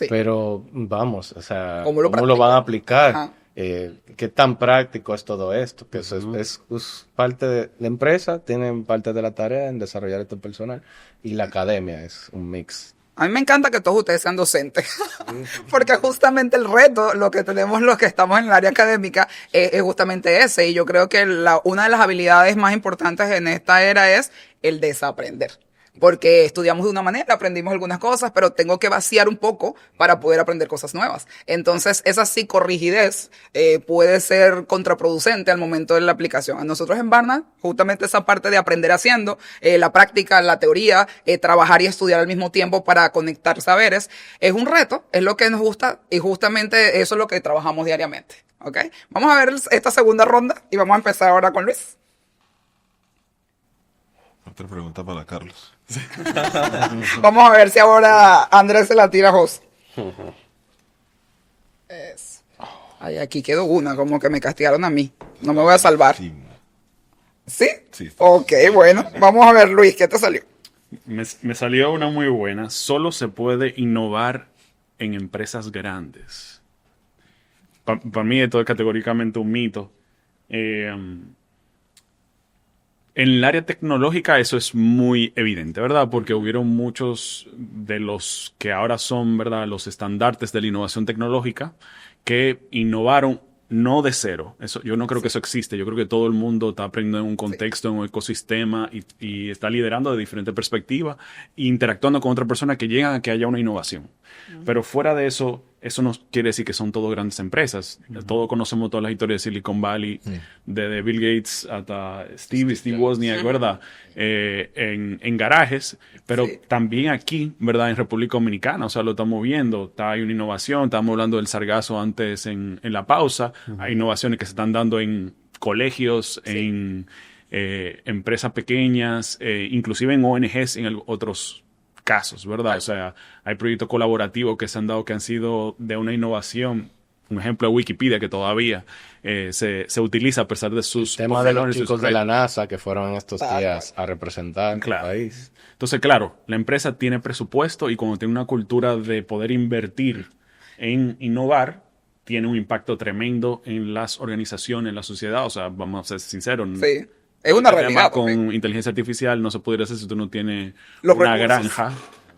S5: pero vamos, o sea, ¿cómo lo van a aplicar? ¿Qué tan práctico es todo esto? Que eso es parte de la empresa, tienen parte de la tarea en desarrollar este personal, y la academia es un mix.
S1: A mí me encanta que todos ustedes sean docentes, porque justamente el reto, lo que tenemos los que estamos en el área académica, es justamente ese. Y yo creo que una de las habilidades más importantes en esta era es el desaprender. Porque estudiamos de una manera, aprendimos algunas cosas, pero tengo que vaciar un poco para poder aprender cosas nuevas. Entonces, esa psicorrigidez puede ser contraproducente al momento de la aplicación. A nosotros en Barna, justamente esa parte de aprender haciendo, la práctica, la teoría, trabajar y estudiar al mismo tiempo para conectar saberes, es un reto, es lo que nos gusta y justamente eso es lo que trabajamos diariamente. ¿Ok? Vamos a ver esta segunda ronda y vamos a empezar ahora con Luis.
S3: Otra pregunta para Carlos.
S1: Vamos a ver si ahora Andrés se la tira a José. Ay, aquí quedó una, como que me castigaron a mí. No me voy a salvar. ¿Sí?
S3: Sí.
S1: Ok, bueno. Vamos a ver, Luis, ¿qué te salió?
S2: Me salió una muy buena. Solo se puede innovar en empresas grandes. Para mí esto es categóricamente un mito. En el área tecnológica eso es muy evidente, ¿verdad? Porque hubieron muchos de los que ahora son, ¿verdad?, los estandartes de la innovación tecnológica que innovaron no de cero. Eso, yo no creo que eso existe. Yo creo que todo el mundo está aprendiendo en un contexto, en un ecosistema y está liderando de diferentes perspectivas e interactuando con otras personas que llegan a que haya una innovación. Pero fuera de eso, eso no quiere decir que son todas grandes empresas. Todos conocemos todas las historias de Silicon Valley, de Bill Gates hasta Steve Wozniak, ¿verdad? En garajes, pero también aquí, ¿verdad? En República Dominicana, o sea, lo estamos viendo. Hay una innovación, estábamos hablando del sargazo antes en la pausa. Hay innovaciones que se están dando en colegios, en empresas pequeñas, inclusive en ONGs, en otros casos, ¿verdad? O sea, hay proyectos colaborativos que se han dado que han sido de una innovación. Un ejemplo de Wikipedia que todavía se utiliza a pesar de sus...
S5: El tema de los chicos de la NASA que fueron estos días a representar el país.
S2: Entonces, claro, la empresa tiene presupuesto y cuando tiene una cultura de poder invertir en innovar, tiene un impacto tremendo en las organizaciones, en la sociedad. O sea, vamos a ser sinceros.
S1: Sí. Es una realidad.
S2: Con inteligencia artificial no se pudiera hacer si tú no tienes
S1: los
S2: una
S1: recursos.
S2: granja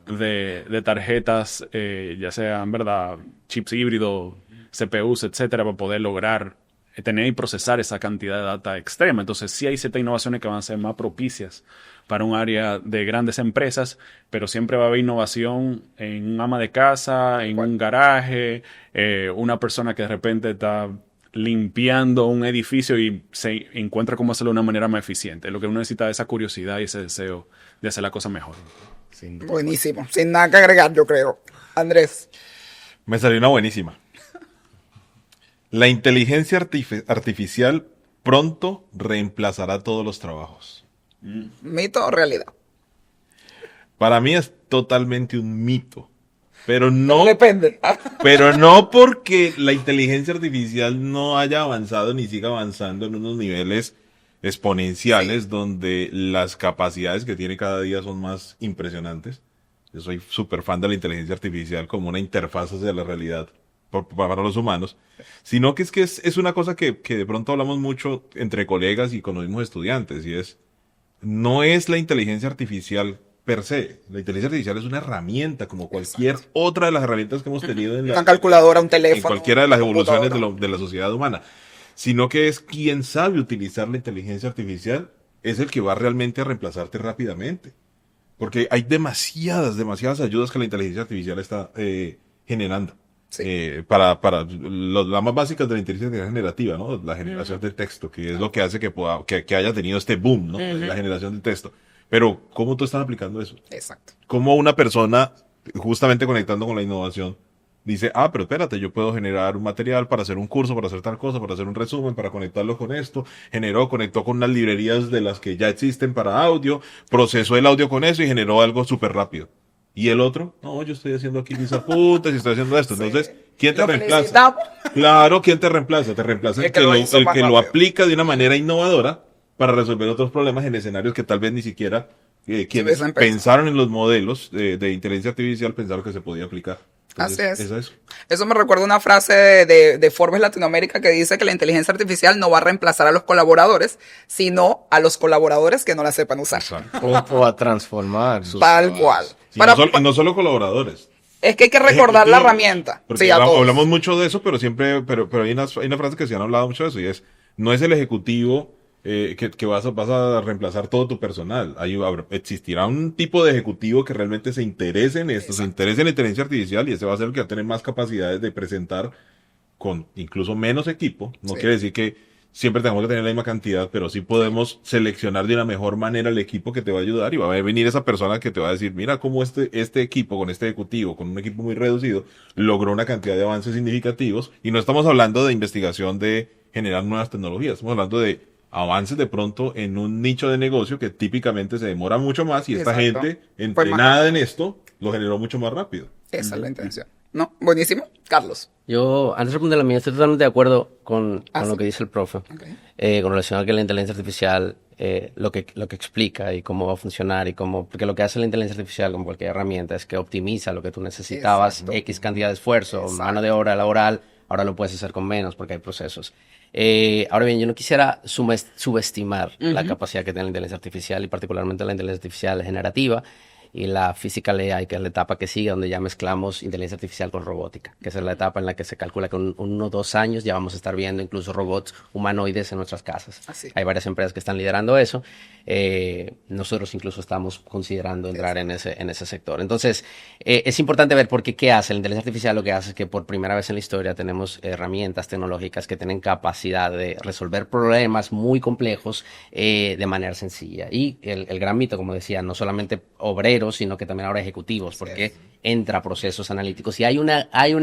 S2: de tarjetas, ya sean, ¿verdad?, chips híbridos, CPUs, etcétera, para poder lograr tener y procesar esa cantidad de data extrema. Entonces, sí hay ciertas innovaciones que van a ser más propicias para un área de grandes empresas, pero siempre va a haber innovación en un ama de casa, en un garaje, una persona que de repente está limpiando un edificio y se encuentra cómo hacerlo de una manera más eficiente. Lo que uno necesita es esa curiosidad y ese deseo de hacer la cosa mejor.
S1: Buenísimo. Sin nada que agregar, yo creo. Andrés.
S3: Me salió una buenísima. La inteligencia artificial pronto reemplazará todos los trabajos.
S1: ¿Mito o realidad?
S3: Para mí es totalmente un mito. Pero no,
S1: Depende.
S3: pero no porque la inteligencia artificial no haya avanzado ni siga avanzando en unos niveles exponenciales donde las capacidades que tiene cada día son más impresionantes. Yo soy súper fan de la inteligencia artificial como una interfaz hacia la realidad para los humanos, sino que es una cosa que de pronto hablamos mucho entre colegas y con los mismos estudiantes, y no es la inteligencia artificial per se. La inteligencia artificial es una herramienta, como cualquier otra de las herramientas que hemos tenido en
S1: Una calculadora, un
S3: en
S1: teléfono.
S3: cualquiera de las
S1: una
S3: evoluciones
S1: computadora.
S3: de la sociedad humana. Sino que es quien sabe utilizar la inteligencia artificial, es el que va realmente a reemplazarte rápidamente. Porque hay demasiadas ayudas que la inteligencia artificial está generando.
S1: Sí.
S3: La más básica de la inteligencia generativa, ¿no? La generación de texto, que es lo que hace que haya tenido este boom, ¿no? La generación de texto. Pero, ¿cómo tú estás aplicando eso?
S1: Exacto.
S3: ¿Cómo una persona, justamente conectando con la innovación, dice, pero espérate, yo puedo generar un material para hacer un curso, para hacer tal cosa, para hacer un resumen, para conectarlo con esto, conectó con unas librerías de las que ya existen para audio, procesó el audio con eso y generó algo súper rápido. Y el otro, no, yo estoy haciendo aquí mis apuntes y estoy haciendo esto. Entonces, ¿quién te
S1: Lo
S3: reemplaza?
S1: felicitamos.
S3: Claro, ¿quién te reemplaza? Te reemplaza
S1: El que lo hizo
S3: el
S1: más
S3: que lo
S1: rápido.
S3: aplica de una manera innovadora para resolver otros problemas en escenarios que tal vez ni siquiera quienes
S1: hubiesen pensado.
S3: pensaron en los modelos de inteligencia artificial pensaron que se podía aplicar. Entonces,
S1: Así es.
S3: eso.
S1: Eso me recuerda una frase de Forbes Latinoamérica que dice que la inteligencia artificial no va a reemplazar a los colaboradores, sino a los colaboradores que no la sepan usar.
S3: Exacto.
S5: O a transformar sus
S1: Tal
S5: trabajos.
S1: cual.
S3: Y
S1: Para-
S3: no solo colaboradores.
S1: es que hay que recordar la
S3: Ejecutivos.
S1: herramienta.
S3: Porque
S1: Sí, a todos.
S3: hablamos mucho de eso, pero siempre, pero hay una frase que se han hablado mucho de eso y es, no es el ejecutivo que vas a reemplazar todo tu personal. Existirá un tipo de ejecutivo que realmente se interese en esto, se interese en la inteligencia artificial y ese va a ser el que va a tener más capacidades de presentar con incluso menos equipo. No
S1: Sí.
S3: quiere decir que siempre tengamos que tener la misma cantidad, pero sí podemos seleccionar de una mejor manera el equipo que te va a ayudar y va a venir esa persona que te va a decir, mira cómo este equipo, con este ejecutivo, con un equipo muy reducido, logró una cantidad de avances significativos y no estamos hablando de investigación de generar nuevas tecnologías, estamos hablando de avances de pronto en un nicho de negocio que típicamente se demora mucho más y esta
S1: Exacto.
S3: gente
S1: Pues
S3: entrenada en esto lo generó mucho más rápido.
S1: Esa es la intención. ¿No? Buenísimo. Carlos.
S4: Yo, antes de responder la mía, estoy totalmente de acuerdo con
S1: Ah,
S4: lo
S1: sí.
S4: que dice el profe,
S1: Ok.
S4: con relación a que la inteligencia artificial, lo que explica y cómo va a funcionar y cómo, porque lo que hace la inteligencia artificial, como cualquier herramienta, es que optimiza lo que tú necesitabas,
S1: Exacto.
S4: X cantidad de esfuerzo,
S1: Exacto.
S4: mano de obra laboral, ahora lo puedes hacer con menos porque hay procesos. Ahora bien, yo no quisiera subestimar la capacidad que tiene la inteligencia artificial y particularmente la inteligencia artificial generativa y la Physical AI, que es la etapa que sigue, donde ya mezclamos inteligencia artificial con robótica, que esa es la etapa en la que se calcula que en 1 o 2 años ya vamos a estar viendo incluso robots humanoides en nuestras casas.
S1: Así.
S4: Hay varias empresas que están liderando eso. Nosotros incluso estamos considerando entrar en ese sector. Entonces, es importante ver porque qué hace la inteligencia artificial. Lo que hace es que por primera vez en la historia tenemos herramientas tecnológicas que tienen capacidad de resolver problemas muy complejos de manera sencilla. Y el gran mito, como decía, no solamente obreros, sino que también ahora ejecutivos, porque entra a procesos analíticos. Y hay un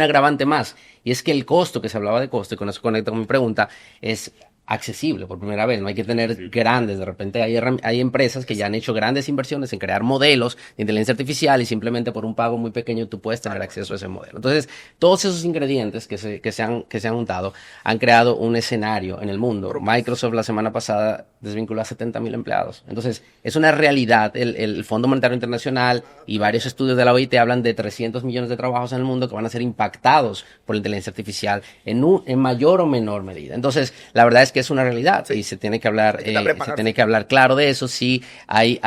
S4: agravante más, y es que el costo, que se hablaba de costo, y con eso conecto con mi pregunta, es accesible por primera vez. No hay que tener grandes. De repente hay empresas que ya han hecho grandes inversiones en crear modelos de inteligencia artificial y simplemente por un pago muy pequeño tú puedes tener acceso a ese modelo. Entonces, todos esos ingredientes que se han juntado han creado un escenario en el mundo. Microsoft la semana pasada desvinculó a 70,000 empleados. Entonces, es una realidad. El Fondo Monetario Internacional y varios estudios de la OIT hablan de 300 millones de trabajos en el mundo que van a ser impactados por la inteligencia artificial en mayor o menor medida. Entonces, la verdad es que es una realidad y se tiene que hablar claro de eso. Sí, hay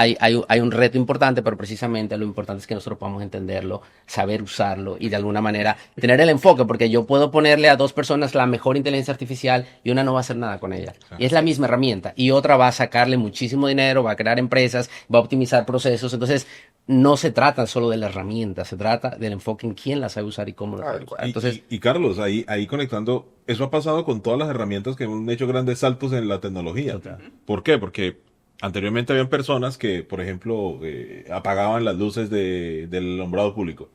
S4: un reto importante, pero precisamente lo importante es que nosotros podamos entenderlo, saber usarlo y de alguna manera tener el enfoque, porque yo puedo ponerle a 2 personas la mejor inteligencia artificial y una no va a hacer nada con ella. Y es la misma herramienta y otra va a sacarle muchísimo dinero, va a crear empresas, va a optimizar procesos. Entonces, no se trata solo de la herramienta, se trata del enfoque en quién la sabe usar y cómo la sabe usar. Entonces,
S3: y Carlos, ahí conectando, eso ha pasado con todas las herramientas que han hecho grandes saltos en la tecnología. ¿Por qué? Porque anteriormente habían personas que, por ejemplo, apagaban las luces del alumbrado público.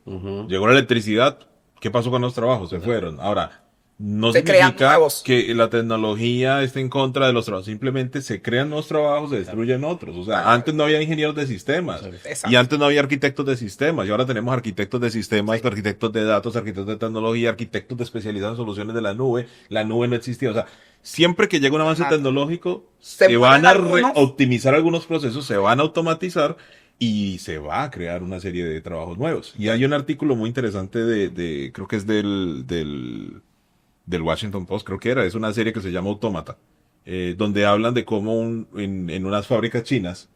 S3: Llegó la electricidad, ¿qué pasó con los trabajos? Se fueron. Ahora, no
S1: Se crean
S3: significa
S1: nuevos.
S3: que la tecnología esté en contra de los trabajos, simplemente se crean nuevos trabajos, se destruyen otros. O sea, antes no había ingenieros de sistemas
S1: Exacto.
S3: y antes no había arquitectos de sistemas y ahora tenemos arquitectos de sistemas, arquitectos de datos, arquitectos de tecnología, arquitectos de especializados en soluciones de la nube no existía. O sea, siempre que llega un avance tecnológico, se van a optimizar algunos procesos, se van a automatizar y se va a crear una serie de trabajos nuevos. Y hay un artículo muy interesante creo que es del Washington Post, creo que es una serie que se llama Autómata, donde hablan de cómo en unas fábricas chinas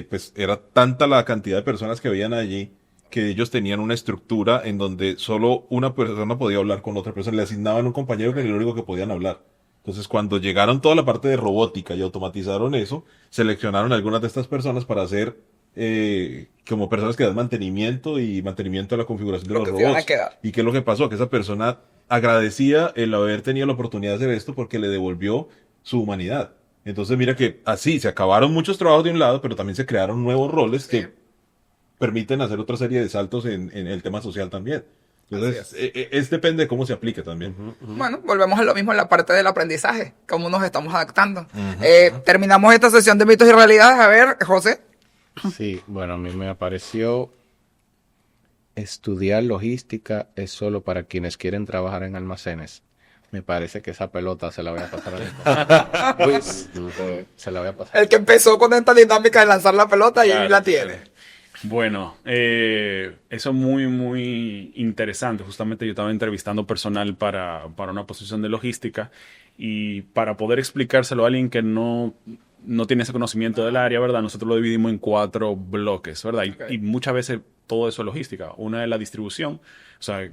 S3: pues era tanta la cantidad de personas que veían allí que ellos tenían una estructura en donde solo una persona podía hablar con otra persona, le asignaban un compañero que era el único que podían hablar. Entonces, cuando llegaron toda la parte de robótica y automatizaron eso, seleccionaron algunas de estas personas para hacer como personas que dan mantenimiento y mantenimiento a la configuración de
S1: Lo
S3: los
S1: que se iban a
S3: robots.
S1: quedar.
S3: ¿Y qué es lo que pasó? Que esa persona agradecía el haber tenido la oportunidad de hacer esto porque le devolvió su humanidad. Entonces, mira que así se acabaron muchos trabajos de un lado, pero también se crearon nuevos roles que permiten hacer otra serie de saltos en el tema social también. Entonces, depende de cómo se aplique también.
S1: Bueno, volvemos a lo mismo en la parte del aprendizaje, cómo nos estamos adaptando. Terminamos esta sesión de mitos y realidades. A ver, José.
S5: Sí, bueno, a mí me apareció estudiar logística es solo para quienes quieren trabajar en almacenes. Me parece que esa pelota se la voy a pasar a Luis. Se la voy a pasar.
S1: El que empezó con esta dinámica de lanzar la pelota y ahí la tiene.
S2: Bueno, eso es muy, muy interesante. Justamente yo estaba entrevistando personal para una posición de logística y para poder explicárselo a alguien que no tiene ese conocimiento del área, ¿verdad? Nosotros lo dividimos en 4 bloques, ¿verdad? Y muchas veces todo eso es logística. Una es la distribución, o sea,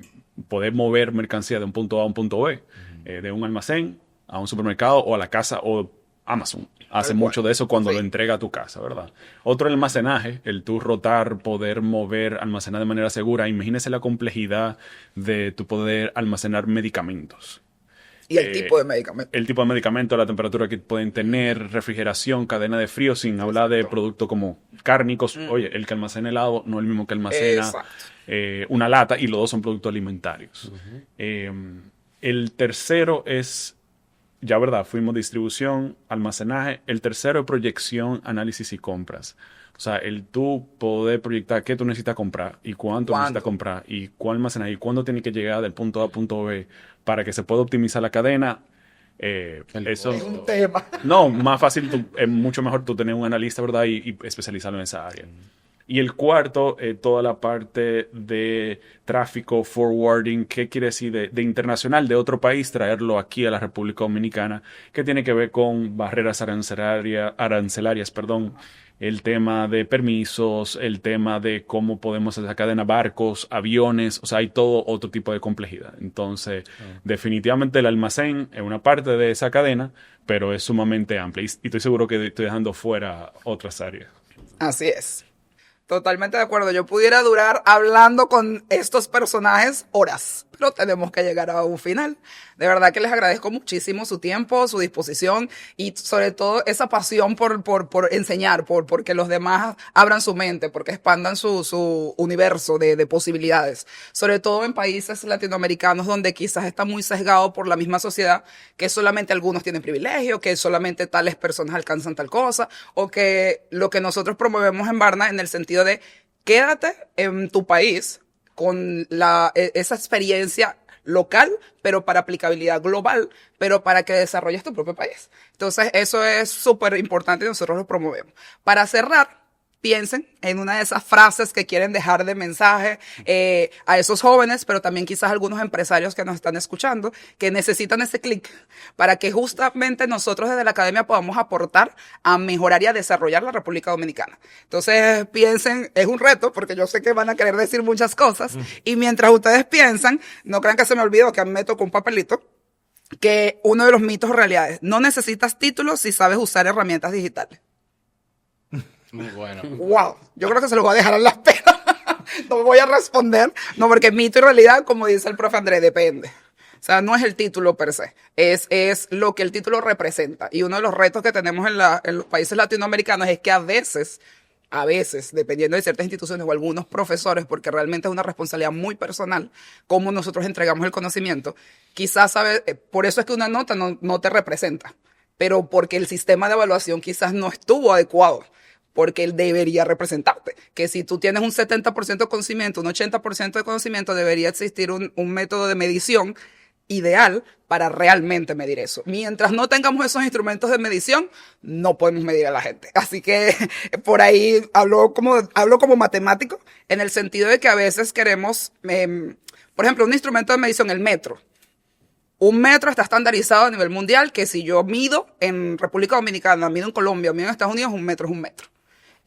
S2: poder mover mercancía de un punto A a un punto B, de un almacén a un supermercado o a la casa o Amazon. Hace mucho de eso cuando lo entrega a tu casa, ¿verdad? Otro el almacenaje, el tú rotar, poder mover, almacenar de manera segura. Imagínese la complejidad de tu poder almacenar medicamentos.
S1: Y el tipo de medicamento.
S2: El tipo de medicamento, la temperatura que pueden tener, refrigeración, cadena de frío, sin hablar de productos como cárnicos. Oye, el que almacena helado no es el mismo que almacena una lata, y los dos son productos alimentarios. El tercero es, ya verdad, fuimos distribución, almacenaje. El tercero es proyección, análisis y compras. O sea, el tú poder proyectar qué tú necesitas comprar y cuánto necesitas comprar y cuál almacenar y cuándo tiene que llegar del punto A al punto B para que se pueda optimizar la cadena. Eso
S1: Es un tema.
S2: no, más fácil, es mucho mejor tú tener un analista, ¿verdad? Y especializarlo en esa área. Y el cuarto, toda la parte de tráfico, forwarding, ¿qué quiere decir? De internacional, de otro país, traerlo aquí a la República Dominicana, que tiene que ver con barreras arancelarias, el tema de permisos, el tema de cómo podemos hacer cadena, barcos, aviones, o sea, hay todo otro tipo de complejidad. Entonces, definitivamente el almacén es una parte de esa cadena, pero es sumamente amplia. Y estoy seguro que estoy dejando fuera otras áreas.
S1: Así es. Totalmente de acuerdo. Yo pudiera durar hablando con estos personajes horas, pero tenemos que llegar a un final. De verdad que les agradezco muchísimo su tiempo, su disposición y sobre todo esa pasión por enseñar, porque los demás abran su mente, porque expandan su universo de posibilidades. Sobre todo en países latinoamericanos donde quizás está muy sesgado por la misma sociedad, que solamente algunos tienen privilegio, que solamente tales personas alcanzan tal cosa, o que lo que nosotros promovemos en Barna en el sentido de quédate en tu país con esa experiencia local, pero para aplicabilidad global, pero para que desarrolles tu propio país. Entonces, eso es súper importante y nosotros lo promovemos. Para cerrar, piensen en una de esas frases que quieren dejar de mensaje a esos jóvenes, pero también quizás algunos empresarios que nos están escuchando, que necesitan ese clic para que justamente nosotros desde la academia podamos aportar a mejorar y a desarrollar la República Dominicana. Entonces piensen, es un reto, porque yo sé que van a querer decir muchas cosas, y mientras ustedes piensan, no crean que se me olvidó que a mí me tocó un papelito, que uno de los mitos o realidades, no necesitas títulos si sabes usar herramientas digitales.
S5: Muy bueno.
S1: Wow, yo creo que se lo voy a dejar a la espera. No voy a responder. No, porque mito y realidad, como dice el profe Andrés, depende. O sea, no es el título per se, es lo que el título representa. Y uno de los retos que tenemos en los países latinoamericanos es que a veces, dependiendo de ciertas instituciones o algunos profesores, porque realmente es una responsabilidad muy personal, cómo nosotros entregamos el conocimiento, quizás por eso es que una nota no te representa, pero porque el sistema de evaluación quizás no estuvo adecuado, porque él debería representarte. Que si tú tienes un 70% de conocimiento, un 80% de conocimiento, debería existir un método de medición ideal para realmente medir eso. Mientras no tengamos esos instrumentos de medición, no podemos medir a la gente. Así que por ahí hablo como matemático, en el sentido de que a veces queremos, por ejemplo, un instrumento de medición, el metro. Un metro está estandarizado a nivel mundial, que si yo mido en República Dominicana, mido en Colombia, mido en Estados Unidos, un metro es un metro.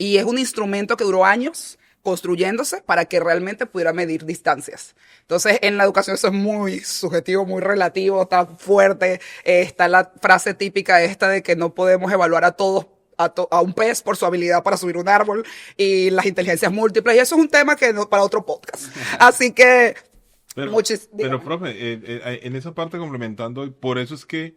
S1: Y es un instrumento que duró años construyéndose para que realmente pudiera medir distancias. Entonces, en la educación eso es muy subjetivo, muy relativo, está fuerte. Está la frase típica esta de que no podemos evaluar a todos, a un pez por su habilidad para subir un árbol y las inteligencias múltiples. Y eso es un tema que no, para otro podcast. Así que...
S3: Pero, profe, en esa parte complementando, por eso es que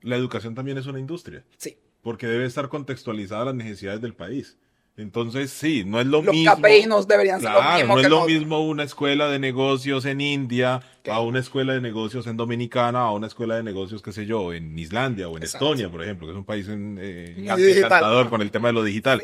S3: la educación también es una industria.
S1: Sí.
S3: Porque debe estar contextualizada a las necesidades del país. Entonces, sí, no es lo
S1: Los
S3: mismo.
S1: KPIs no deberían ser lo
S3: Claro,
S1: mismo
S3: no
S1: que
S3: es lo
S1: los-
S3: mismo una escuela de negocios en India a una escuela de negocios en Dominicana, a una escuela de negocios, qué sé yo, en Islandia o en
S1: Exacto.
S3: Estonia, por ejemplo, que es un país
S1: digital.
S3: encantador con el tema de lo digital.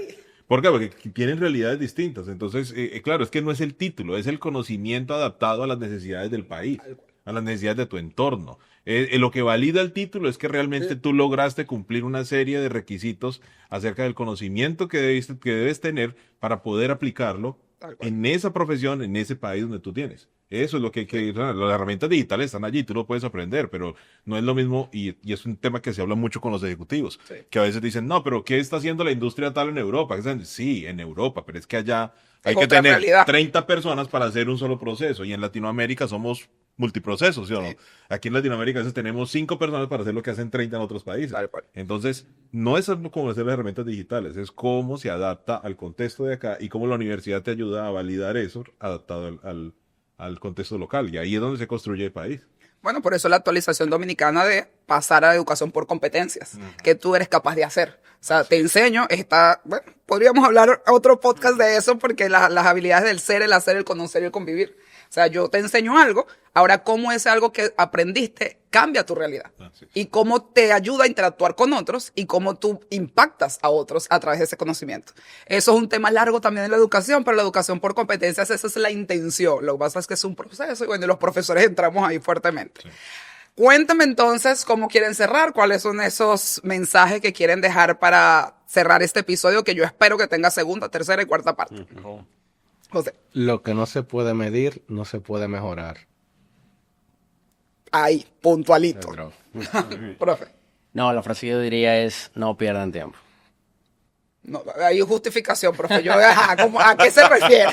S3: ¿Por qué? Porque tienen realidades distintas. Entonces, claro, es que no es el título, es el conocimiento adaptado a las necesidades del país, a las necesidades de tu entorno. Lo que valida el título es que realmente tú lograste cumplir una serie de requisitos acerca del conocimiento que debes tener para poder aplicarlo
S1: Tal cual.
S3: en esa profesión, en ese país donde tú tienes. Eso es lo que las herramientas digitales están allí, tú lo puedes aprender, pero no es lo mismo y es un tema que se habla mucho con los ejecutivos,
S1: Sí.
S3: que a veces dicen, no, pero ¿qué está haciendo la industria tal en Europa? Sí, en Europa, pero es que allá hay
S1: Es
S3: que
S1: otra
S3: tener
S1: realidad.
S3: 30 personas para hacer un solo proceso y en Latinoamérica somos multiprocesos, ¿sí o no? Aquí en Latinoamérica a veces tenemos 5 personas para hacer lo que hacen 30 en otros países.
S1: Tal cual.
S3: Entonces, no es como hacer las herramientas digitales, es cómo se adapta al contexto de acá y cómo la universidad te ayuda a validar eso adaptado al contexto local. Y ahí es donde se construye el país.
S1: Bueno, por eso la actualización dominicana de pasar a la educación por competencias, que tú eres capaz de hacer. O sea, te enseño, bueno, podríamos hablar otro podcast de eso porque las habilidades del ser, el hacer, el conocer y el convivir. O sea, yo te enseño algo, ahora cómo ese algo que aprendiste cambia tu realidad.
S3: Sí.
S1: Y cómo te ayuda a interactuar con otros y cómo tú impactas a otros a través de ese conocimiento. Eso es un tema largo también en la educación, pero la educación por competencias, esa es la intención. Lo que pasa es que es un proceso y bueno, y los profesores entramos ahí fuertemente. Sí. Cuéntame entonces cómo quieren cerrar, cuáles son esos mensajes que quieren dejar para cerrar este episodio que yo espero que tenga segunda, tercera y cuarta parte. José.
S5: Lo que no se puede medir, no se puede mejorar.
S1: Ahí, puntualito. Profe.
S4: No, la frase que yo diría es no pierdan tiempo.
S1: No, hay justificación, profe. Yo, ¿a qué se refiere?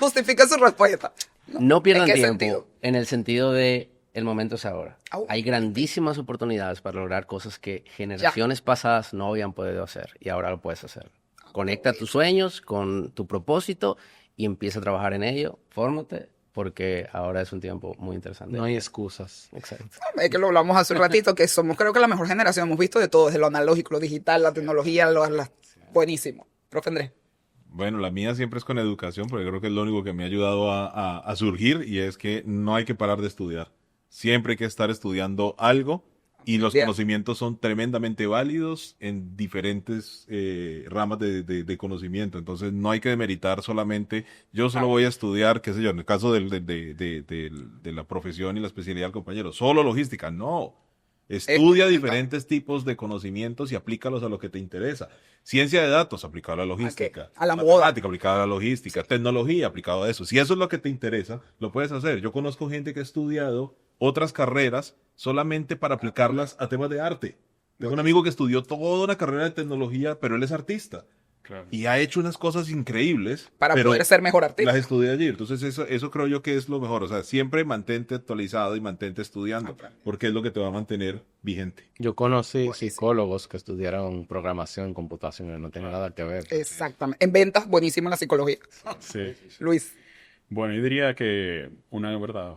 S1: Justifica su respuesta.
S4: No pierdan
S1: ¿En qué
S4: tiempo
S1: sentido?
S4: en el sentido de el momento es ahora.
S1: Au.
S4: Hay grandísimas oportunidades para lograr cosas que generaciones pasadas no habían podido hacer y ahora lo puedes hacer. Conecta tus sueños con tu propósito y empieza a trabajar en ello. Fórmate porque ahora es un tiempo muy interesante.
S5: No hay excusas.
S4: Exacto.
S1: Es que lo hablamos hace un ratito, que somos creo que la mejor generación. Hemos visto de todo, desde lo analógico, lo digital, la tecnología, buenísimo. Profe Andrés.
S3: Bueno, la mía siempre es con educación, porque creo que es lo único que me ha ayudado a surgir y es que no hay que parar de estudiar. Siempre hay que estar estudiando algo y los
S1: Bien.
S3: conocimientos son tremendamente válidos en diferentes ramas de conocimiento. Entonces no hay que demeritar solamente, yo solo voy a estudiar, qué sé yo, en el caso de la profesión y la especialidad del compañero, solo logística. No. Estudia diferentes tipos de conocimientos y aplícalos a lo que te interesa. Ciencia de datos, aplicado a la logística.
S1: A la moda.
S3: Matemática, aplicado a la logística. Tecnología, aplicado a eso. Si eso es lo que te interesa, lo puedes hacer. Yo conozco gente que ha estudiado otras carreras solamente para aplicarlas a temas de arte. Tengo un amigo que estudió toda una carrera de tecnología, pero él es artista.
S2: Claro.
S3: Y ha hecho unas cosas increíbles.
S1: Para
S3: pero
S1: poder ser mejor artista.
S3: las estudié allí. Entonces eso creo yo que es lo mejor. O sea, siempre mantente actualizado y mantente estudiando. Porque es lo que te va a mantener vigente.
S5: Yo conocí psicólogos que estudiaron programación, computación, y no tiene nada que ver.
S1: Exactamente. En ventas, buenísimo en la psicología.
S2: Sí.
S1: Luis.
S2: Bueno, yo diría que una verdad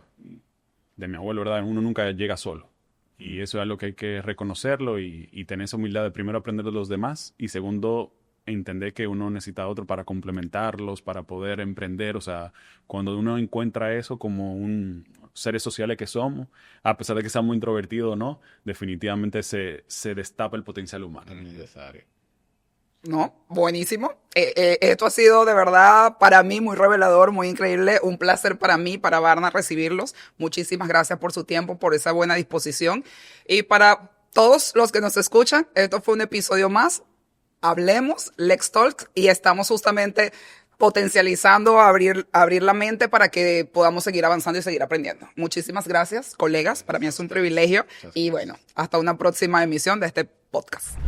S2: de mi abuelo, ¿verdad? Uno nunca llega solo. Y eso es algo que hay que reconocerlo y tener esa humildad de primero aprender de los demás y segundo entender que uno necesita a otro para complementarlos, para poder emprender. O sea, cuando uno encuentra eso como un seres sociales que somos, a pesar de que seamos introvertidos o no, definitivamente se destapa el potencial humano.
S5: Es necesario.
S1: No, buenísimo. Esto ha sido de verdad para mí muy revelador, muy increíble. Un placer para mí, para Varna, recibirlos. Muchísimas gracias por su tiempo, por esa buena disposición. Y para todos los que nos escuchan, esto fue un episodio más. Hablemos, Let's Talk, y estamos justamente potencializando, abrir la mente para que podamos seguir avanzando y seguir aprendiendo. Muchísimas gracias, colegas. Para mí es un privilegio. Y bueno, hasta una próxima emisión de este podcast.